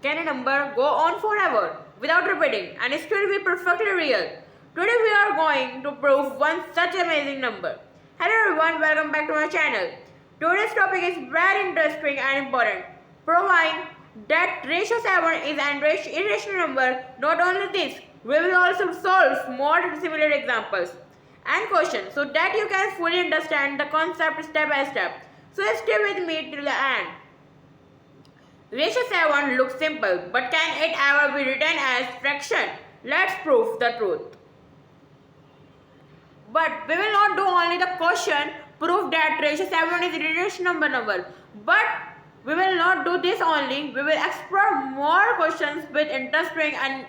can a number go on forever without repeating and still be perfectly real? Today we are going to prove one such amazing number. Hello everyone, welcome back to my channel. Today's topic is very interesting and important, proving that ratio 7 is an irrational number. Not only this, we will also solve more similar examples and questions so that you can fully understand the concept step by step. So stay with me till the end. Ratio 7 looks simple, but can it ever be written as fraction? Let's prove the truth. But we will not do only the question, prove that ratio 7 is a irrational number. But we will not do this only, we will explore more questions with interesting and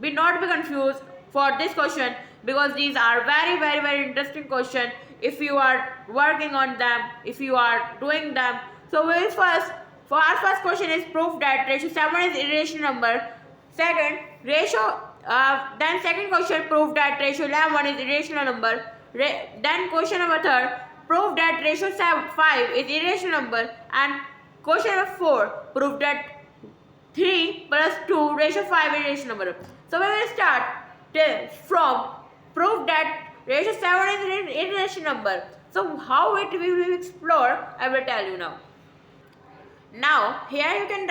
be not be confused for this question because these are very interesting questions if you are working on them, if you are doing them. So we will first, for our first question is proof that ratio 7 is irrational number. Second, then second question, proof that ratio 11 is irrational number. Then question number third, proof that ratio 5 is irrational number. And question number 4, proof that 3 plus 2 ratio 5 is irrational number. So we will start from proof that ratio 7 is an irrational number. So how it we will explore, I will tell you now. Now here you can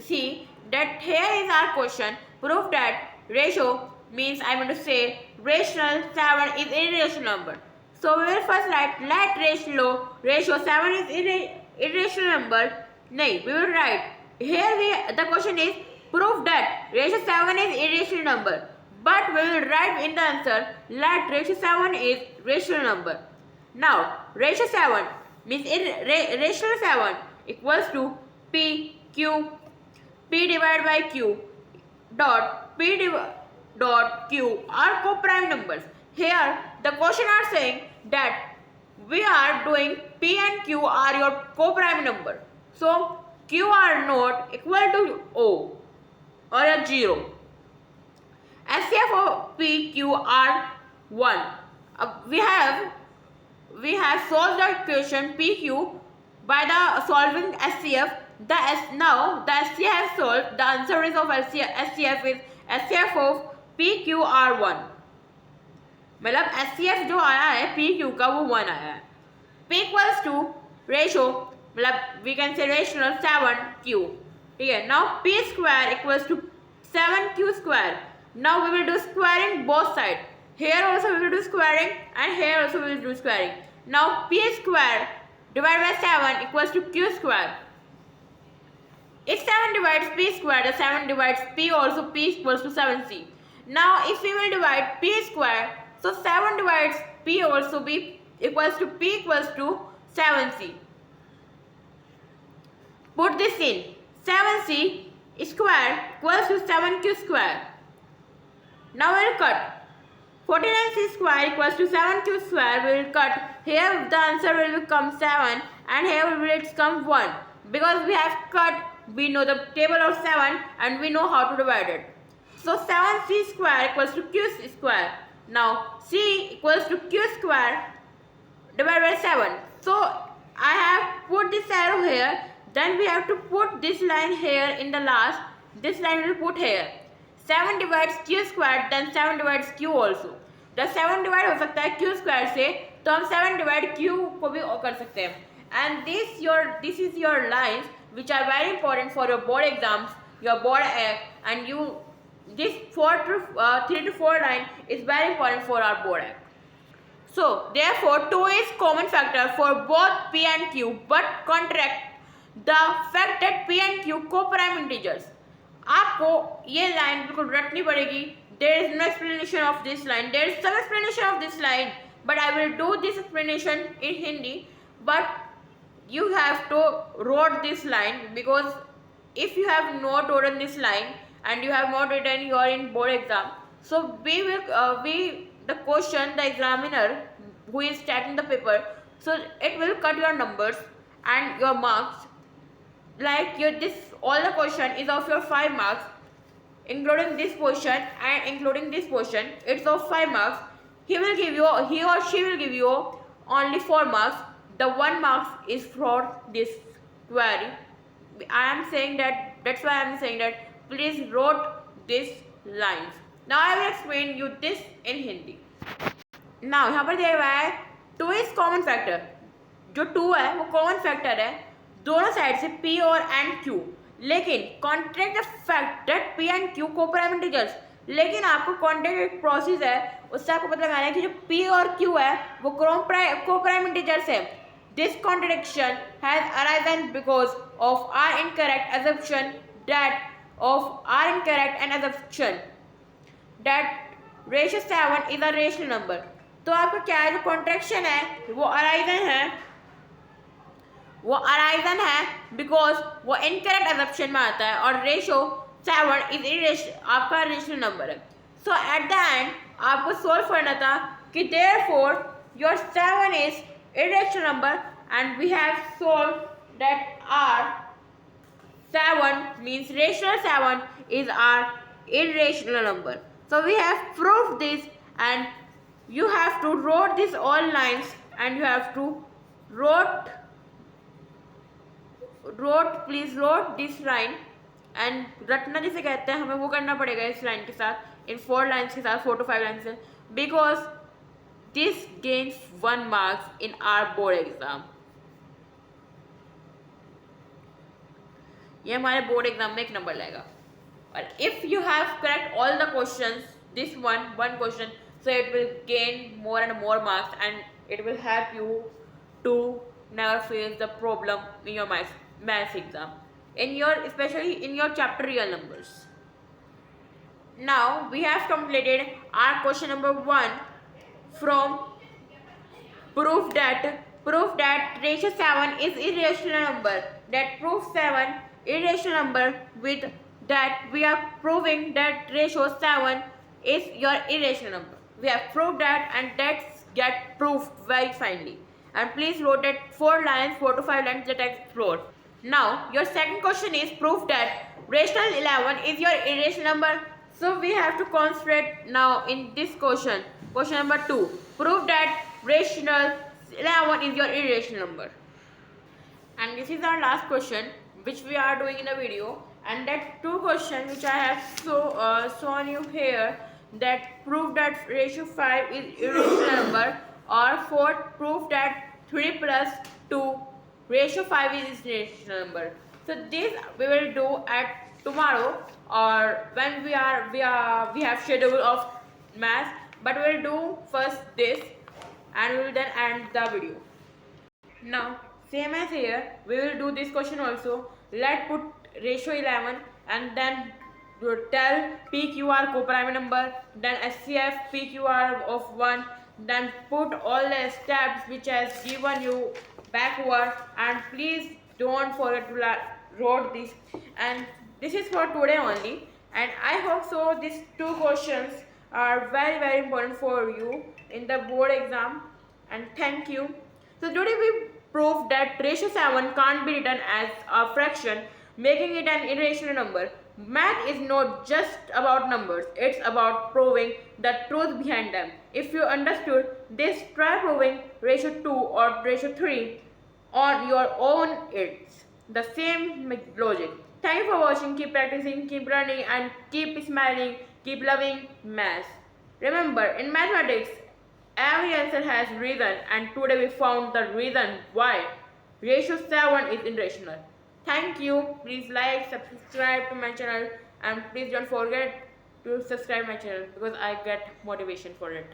see that here is our question, proof that ratio means I want to say rational 7 is irrational number. So we will first write let ratio 7 is irrational number. Nay, we will write here the question is proof that ratio 7 is irrational number. But we will write in the answer let ratio 7 is rational number. Now ratio 7 means rational 7 equals to P divided by Q dot dot Q are co-prime numbers. Here the question are saying that we are doing P and Q are your co-prime number. So Q are not equal to O or a 0. SCF of P, Q are 1. We have solved the equation PQ by the solving SCF. Now the SCF solved. The answer is of SCF is SCF of PQR1. मतलब SCF जो आया है PQ का वो 1 आया है. P equals to ratio मतलब we can say rational 7Q. ठीक है. Now P square equals to 7Q square. Now we will do squaring both sides. Here also we will do squaring and here also we will do squaring. Now P square divided by 7 equals to Q square. If 7 divides P square, the 7 divides P also, P equals to 7C. Now if we will divide P square, so 7 divides P also be equals to P equals to 7C. Put this in. 7C square equals to 7Q square. Now we will cut. 49C square equals to 7Q square. We will cut. Here the answer will become 7 and here will it come 1. Because we have cut, we know the table of 7 and we know how to divide it. So 7C square equals to Q square. Now C equals to Q square divided by 7. So I have put this arrow here. Then we have to put this line here in the last. This line will put here. 7 divides Q square, then 7 divides Q also. The 7 divide हो सकता है Q square से, तो हम 7 divide Q को भी कर सकते हैं. And this is your lines which are very important for your board exams, your board act, and this 3 to 4 line is very important for our board act. So therefore 2 is common factor for both P and Q, but contract the fact that P and Q co-prime integers. आपको ये line बिल्कुल रटनी पड़ेगी. There is no explanation of this line. There is some explanation of this line, but I will do this explanation in Hindi. But you have to wrote this line because if you have not written this line and you have not written your in board exam, so the question, the examiner who is taking the paper, so it will cut your numbers and your marks. Like all the question is of your 5 marks, including this portion and including this portion, it's of 5 marks. He or she will give you only 4 marks. The 1 mark is for this query. I am saying that That's why I'm saying that please wrote these lines. Now I will explain you this in Hindi. Now यहाँ पर दिया हुआ है 2 is common factor. जो 2 है वो common factor है दोनों साइड से P और एंड Q. लेकिन contract the fact that P and Q co-prime integers. लेकिन आपको कॉन्ट्रैक्ट एक प्रोसेस है उससे आपको पता लगाना है कि जो P और Q है वो को-प्राइम इंटीजर्स है. This contradiction has arisen because of our incorrect assumption that ratio 7 is a rational number. तो आपका क्या है जो कॉन्ट्रैक्शन है वो अराइजन है बिकॉज वो इनकरेक्ट assumption में आता है और रेशो 7 इज आपका रेशनल नंबर है. सो एट द एंड आपको सोल्व करना था कि therefore your 7 is irrational number and we have solved that our 7 means rational 7 is our irrational number. So we have proved this and you have to wrote these all lines and you have to wrote this line and रटना जिसे कहते हैं हमें वो करना पड़ेगा इस line के साथ इन 4 लाइन्स के साथ 4 to 5 लाइन्स से because this gains 1 marks in our board exam. ये हमारे बोर्ड एग्जाम में 1 नंबर लाएगा. और if you have correct all the questions this one question so it will gain more and more marks and it will help you to never face the problem in your maths exam especially in your chapter real numbers. Now we have completed our question number 1 from proof that ratio 7 is irrational number. That proof 7 irrational number with that we are proving that ratio 7 is your irrational number. We have proved that and that's get proved very finely. And please wrote that 4 lines, 4 to 5 lines that I explored. Now your second question is proof that rational 11 is your irrational number. So we have to concentrate now in this question number 2. Prove that rational 11 is your irrational number. And this is our last question which we are doing in a video. And that 2 questions which I have shown you here that prove that ratio 5 is irrational number or 4 prove that 3 plus 2 ratio 5 is irrational number. So this we will do at tomorrow or when we have schedule of math, but we will do first this and we will then end the video. Now same as here we will do this question also. Let's put ratio 11 and then tell PQR co-prime number, then SCF PQR of 1, then put all the steps which has given you backward and please don't forget to write this. And this is for today only and I hope so these 2 questions are very very important for you in the board exam and thank you. So today we proved that ratio 7 can't be written as a fraction, making it an irrational number. Math is not just about numbers, it's about proving the truth behind them. If you understood this, try proving ratio 2 or ratio 3 on your own. It's the same logic. Thank you for watching. Keep practicing, keep learning and keep smiling, keep loving math. Remember, in mathematics, every answer has reason and today we found the reason why ratio 7 is irrational. Thank you. Please like, subscribe to my channel and please don't forget to subscribe my channel because I get motivation for it.